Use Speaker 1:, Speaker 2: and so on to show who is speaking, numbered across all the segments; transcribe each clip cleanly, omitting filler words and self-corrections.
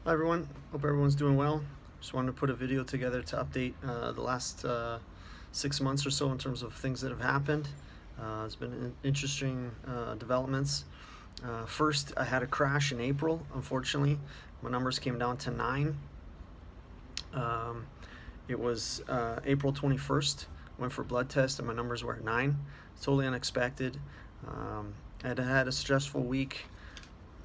Speaker 1: Hi everyone, hope everyone's doing well. Just wanted to put a video together to update the last 6 months or so in terms of things that have happened. It's been interesting developments. First, I had a crash in April, unfortunately. My numbers came down to 9. It was April 21st, went for blood test and my numbers were at 9. Totally unexpected. I had a stressful week.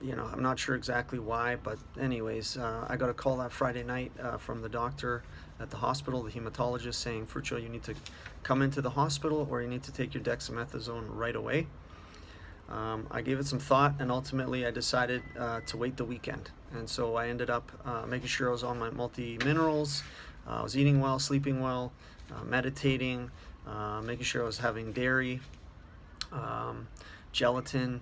Speaker 1: I'm not sure exactly why, but anyways, I got a call that Friday night from the doctor at the hospital, the hematologist, saying, Frucho, you need to come into the hospital or you need to take your dexamethasone right away. I gave it some thought, and ultimately I decided to wait the weekend. And so I ended up making sure I was on my multi-minerals, I was eating well, sleeping well, meditating, making sure I was having dairy, gelatin,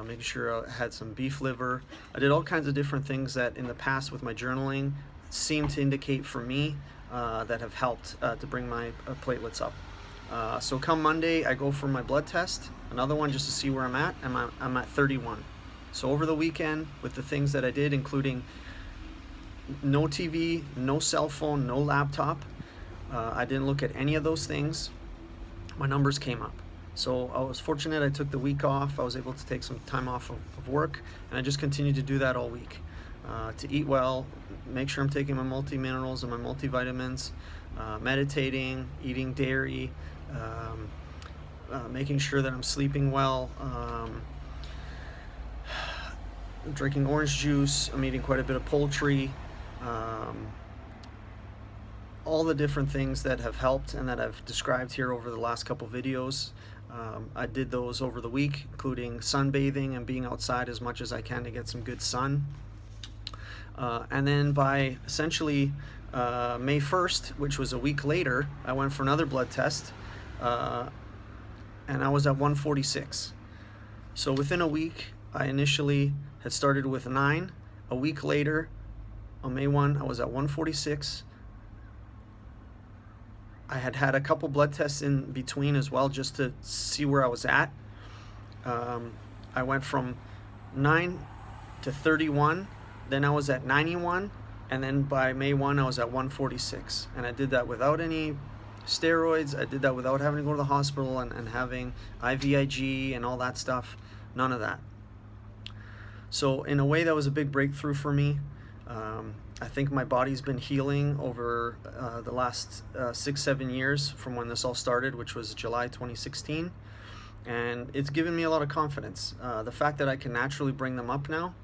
Speaker 1: making sure I had some beef liver. I did all kinds of different things that in the past with my journaling seemed to indicate for me that have helped to bring my platelets up. So come Monday, I go for my blood test, another one just to see where I'm at, and I'm at 31. So over the weekend, with the things that I did, including no TV, no cell phone, no laptop, I didn't look at any of those things, my numbers came up. So I was fortunate I took the week off. I was able to take some time off of work, and I just continued to do that all week. To eat well, make sure I'm taking my multi-minerals and my multivitamins, meditating, eating dairy, making sure that I'm sleeping well, drinking orange juice, I'm eating quite a bit of poultry, all the different things that have helped and that I've described here over the last couple videos. I did those over the week, including sunbathing and being outside as much as I can to get some good sun. And then by essentially May 1st, which was a week later, I went for another blood test, and I was at 146. So within a week, I initially had started with 9. A week later, on May 1, I was at 146. I had a couple blood tests in between as well, just to see where I was at. I went from 9 to 31, then I was at 91, and then by May 1 I was at 146. And I did that without any steroids. I did that without having to go to the hospital and having IVIG and all that stuff. None of that. So in a way, that was a big breakthrough for me. I think my body's been healing over the last 6-7 years from when this all started, which was July 2016. And it's given me a lot of confidence. The fact that I can naturally bring them up now,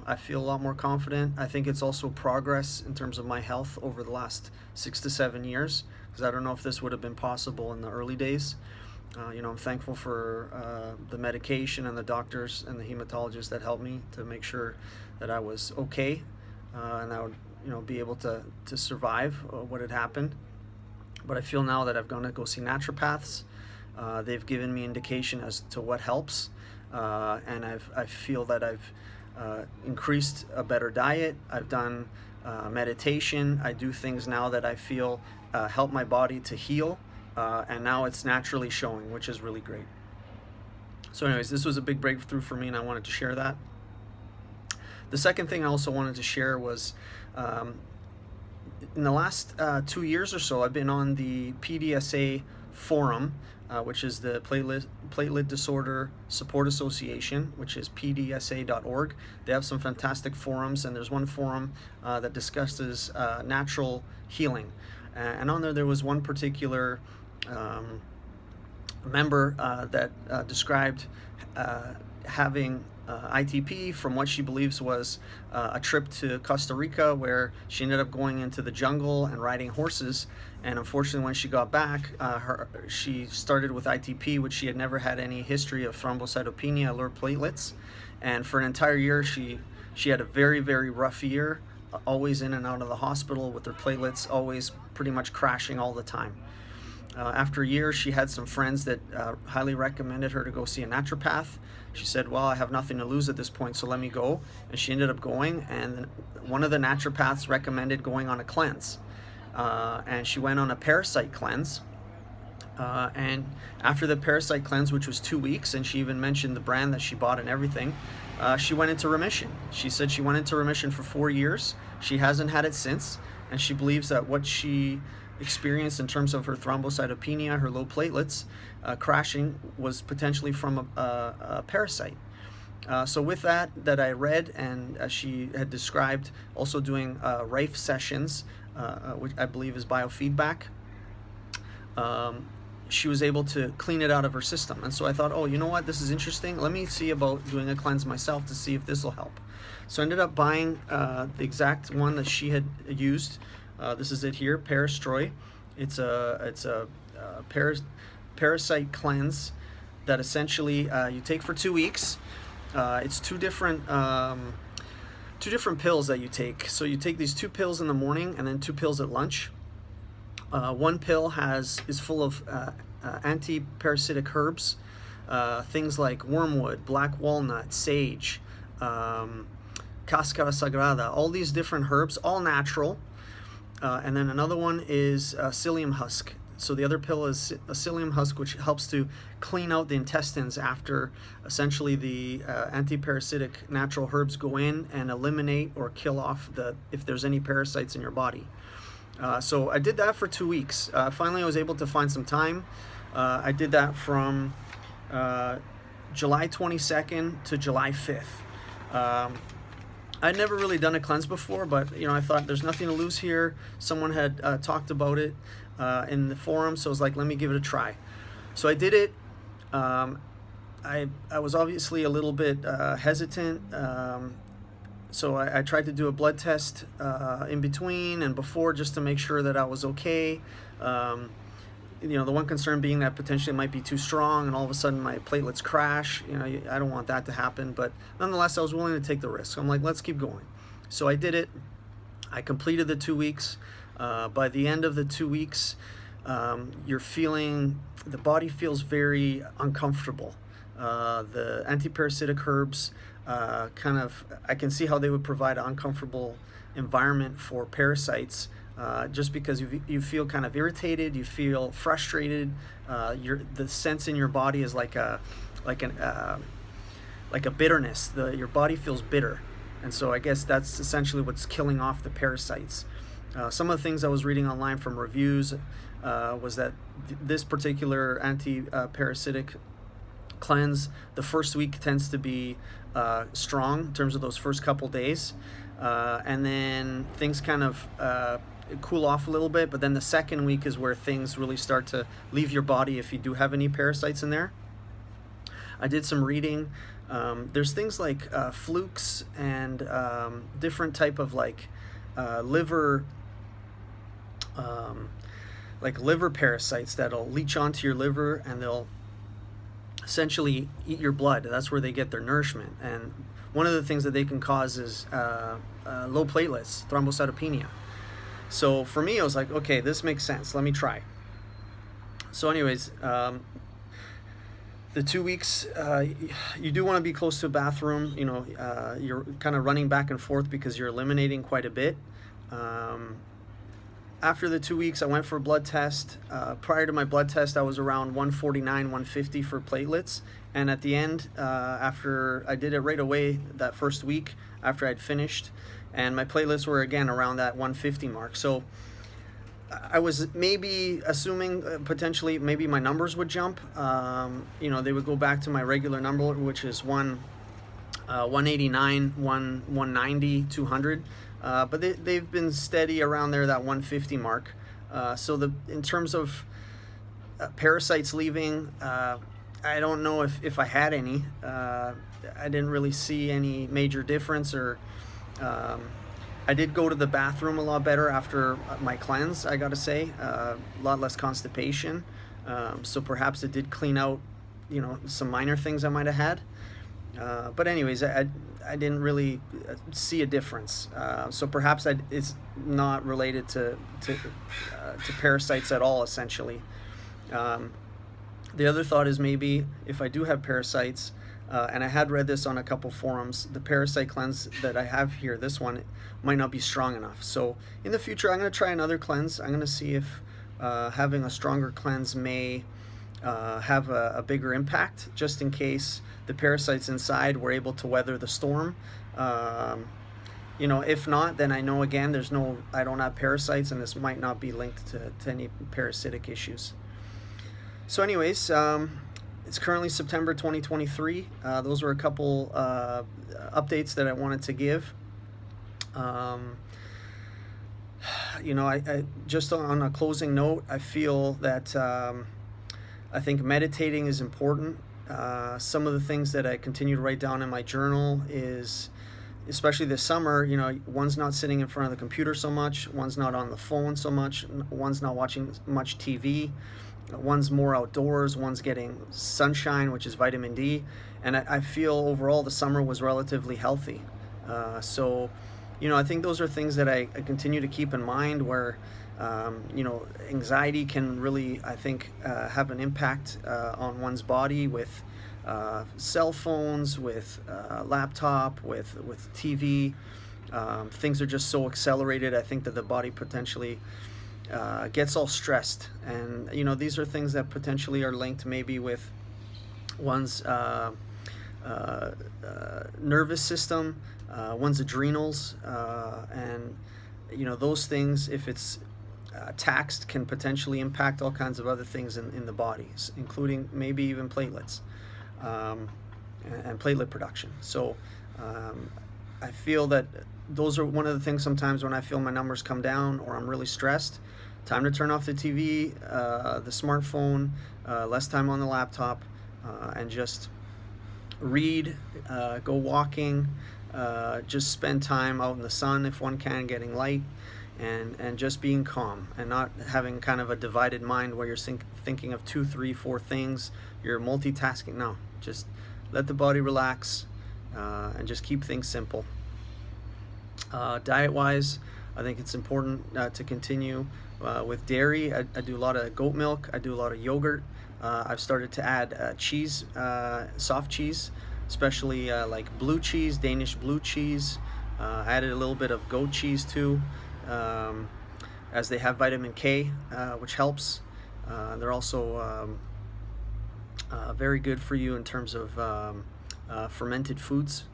Speaker 1: I feel a lot more confident. I think it's also progress in terms of my health over the last 6 to 7 years, because I don't know if this would have been possible in the early days. I'm thankful for the medication and the doctors and the hematologists that helped me to make sure that I was okay, and I would be able to survive what had happened. But I feel now that I've gone to go see naturopaths. They've given me indication as to what helps, and I feel that I've increased a better diet. I've done meditation. I do things now that I feel help my body to heal, and now it's naturally showing, which is really great. So anyways, this was a big breakthrough for me, and I wanted to share that. The second thing I also wanted to share was in the last 2 years or so, I've been on the PDSA forum, which is the Platelet Disorder Support Association, which is pdsa.org. They have some fantastic forums, and there's one forum that discusses natural healing. And on there was one particular member that described having ITP from what she believes was a trip to Costa Rica, where she ended up going into the jungle and riding horses. And unfortunately, when she got back, she started with ITP, which she had never had any history of thrombocytopenia, lower platelets. And for an entire year, she had a very, very rough year, always in and out of the hospital with her platelets always pretty much crashing all the time. After a year, she had some friends that highly recommended her to go see a naturopath. She said, well, I have nothing to lose at this point, so let me go. And she ended up going, and one of the naturopaths recommended going on a cleanse. And she went on a Parasite cleanse. And after the Parasite cleanse, which was 2 weeks, and she even mentioned the brand that she bought and everything, she went into remission. She said she went into remission for 4 years. She hasn't had it since, and she believes that what she experienced in terms of her thrombocytopenia, her low platelets, crashing, was potentially from a parasite. So with that I read, and as she had described, also doing Rife sessions, which I believe is biofeedback, she was able to clean it out of her system. And so I thought, oh, you know what, this is interesting. Let me see about doing a cleanse myself to see if this will help. So I ended up buying the exact one that she had used. This is it here, Parastroy. It's a parasite cleanse that essentially you take for 2 weeks. It's two different pills that you take. So you take these 2 pills in the morning and then 2 pills at lunch. One pill is full of anti-parasitic herbs, things like wormwood, black walnut, sage, cascara sagrada, all these different herbs, all natural. And then another one is psyllium husk. So the other pill is a psyllium husk, which helps to clean out the intestines after essentially the anti-parasitic natural herbs go in and eliminate or kill off if there's any parasites in your body. So I did that for 2 weeks. Finally, I was able to find some time. I did that from July 22nd to July 5th. I'd never really done a cleanse before, but I thought there's nothing to lose here. Someone had talked about it in the forum, so I was like, let me give it a try. So I did it. I was obviously a little bit hesitant. So I tried to do a blood test in between and before, just to make sure that I was okay. The one concern being that potentially it might be too strong and all of a sudden my platelets crash. I don't want that to happen, but nonetheless, I was willing to take the risk. So I'm like, let's keep going. So I did it. I completed the 2 weeks. By the end of the 2 weeks, the body feels very uncomfortable. The antiparasitic herbs I can see how they would provide an uncomfortable environment for parasites, just because you feel kind of irritated, you feel frustrated. The sense in your body is like a bitterness. Your body feels bitter, and so I guess that's essentially what's killing off the parasites. Some of the things I was reading online from reviews was that this particular anti-parasitic cleanse, the first week tends to be strong in terms of those first couple days, and then things kind of cool off a little bit, but then the second week is where things really start to leave your body if you do have any parasites in there. I did some reading. There's things like flukes and different type of liver parasites that'll leach onto your liver, and they'll essentially eat your blood. That's where they get their nourishment. And one of the things that they can cause is low platelets, thrombocytopenia. So for me, I was like, okay, this makes sense. Let me try. So anyways, the 2 weeks, you do want to be close to a bathroom. You're kind of running back and forth because you're eliminating quite a bit. After the 2 weeks, I went for a blood test. Prior to my blood test, I was around 149, 150 for platelets. And at the end, after I did it right away that first week after I'd finished, and my platelets were again around that 150 mark. So I was maybe assuming potentially maybe my numbers would jump. They would go back to my regular number, which is 189, 190, 200. But they've been steady around there, that 150 mark. So in terms of parasites leaving, I don't know if I had any. I didn't really see any major difference, or I did go to the bathroom a lot better after my cleanse, I gotta say. A lot less constipation. So perhaps it did clean out, some minor things I might have had. But anyways, I didn't really see a difference. So perhaps it's not related to parasites at all, essentially. The other thought is maybe if I do have parasites, and I had read this on a couple forums, the parasite cleanse that I have here, this one, might not be strong enough. So in the future, I'm going to try another cleanse. I'm going to see if having a stronger cleanse may have a bigger impact, just in case the parasites inside were able to weather the storm. Um, if not, then I know, again, I don't have parasites, and this might not be linked to any parasitic issues. So anyways, it's currently September 2023. Those were a couple updates that I wanted to give. I just on a closing note, I feel that I think meditating is important. Some of the things that I continue to write down in my journal is, especially this summer, one's not sitting in front of the computer so much, one's not on the phone so much, one's not watching much TV, one's more outdoors, one's getting sunshine, which is vitamin D, and I feel overall the summer was relatively healthy. So I think those are things that I continue to keep in mind, where anxiety can really, I think, have an impact on one's body with cell phones, with laptop, with TV. Things are just so accelerated. I think that the body potentially gets all stressed, and these are things that potentially are linked maybe with one's nervous system, one's adrenals, and those things, if it's taxed, can potentially impact all kinds of other things in the bodies, including maybe even platelets, and platelet production. So I feel that those are one of the things sometimes when I feel my numbers come down or I'm really stressed. Time to turn off the TV, the smartphone, less time on the laptop, and just read, go walking, just spend time out in the sun if one can, getting light, and just being calm, and not having kind of a divided mind where you're thinking of 2, 3, 4 things, you're multitasking. No, just let the body relax, and just keep things simple. Diet-wise, I think it's important to continue with dairy. I do a lot of goat milk, I do a lot of yogurt. I've started to add cheese, soft cheese, especially like blue cheese, Danish blue cheese. I added a little bit of goat cheese too, as they have vitamin K, which helps. They're also very good for you in terms of fermented foods.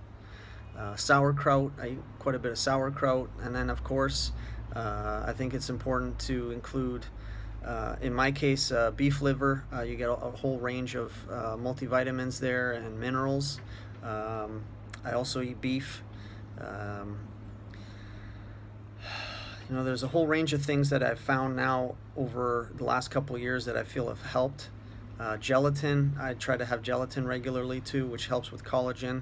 Speaker 1: Sauerkraut, I eat quite a bit of sauerkraut. And then, of course, I think it's important to include, in my case, beef liver. You get a whole range of multivitamins there and minerals. I also eat beef. There's a whole range of things that I've found now over the last couple of years that I feel have helped. Gelatin, I try to have gelatin regularly too, which helps with collagen,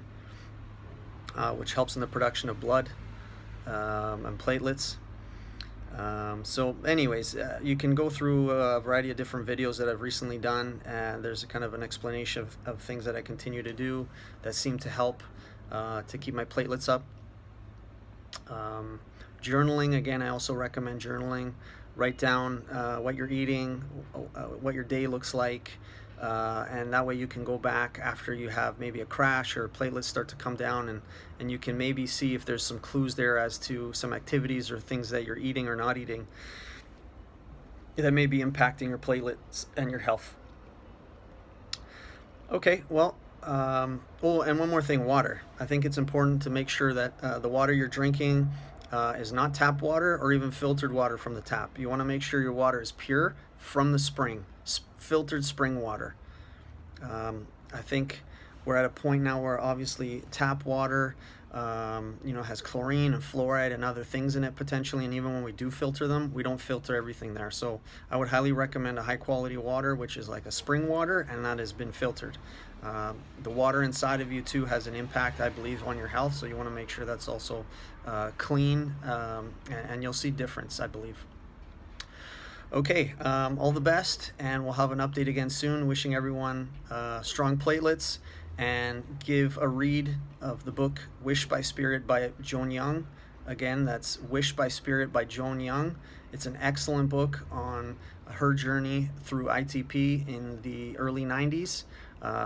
Speaker 1: which helps in the production of blood and platelets. So anyways, you can go through a variety of different videos that I've recently done, and there's a kind of an explanation of things that I continue to do that seem to help to keep my platelets up. Journaling, again, I also recommend journaling. Write down what you're eating, what your day looks like, and that way you can go back after you have maybe a crash or platelets start to come down, and you can maybe see if there's some clues there as to some activities or things that you're eating or not eating that may be impacting your platelets and your health. Okay, well, and one more thing, water. I think it's important to make sure that the water you're drinking is not tap water or even filtered water from the tap. You want to make sure your water is pure from the spring, filtered spring water. I think we're at a point now where obviously tap water has chlorine and fluoride and other things in it potentially, and even when we do filter them, we don't filter everything there. So I would highly recommend a high quality water, which is like a spring water, and that has been filtered. The water inside of you too has an impact, I believe, on your health, so you want to make sure that's also clean, and you'll see difference, I believe. Okay, all the best, and we'll have an update again soon. Wishing everyone strong platelets, and give a read of the book Wish by Spirit by Joan Young. Again, that's Wish by Spirit by Joan Young. It's an excellent book on her journey through ITP in the early 90s,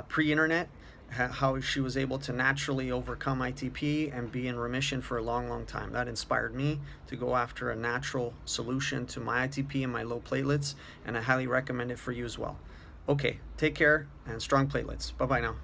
Speaker 1: pre-internet, how she was able to naturally overcome ITP and be in remission for a long, long time. That inspired me to go after a natural solution to my ITP and my low platelets, and I highly recommend it for you as well. Okay, take care and strong platelets. Bye-bye now.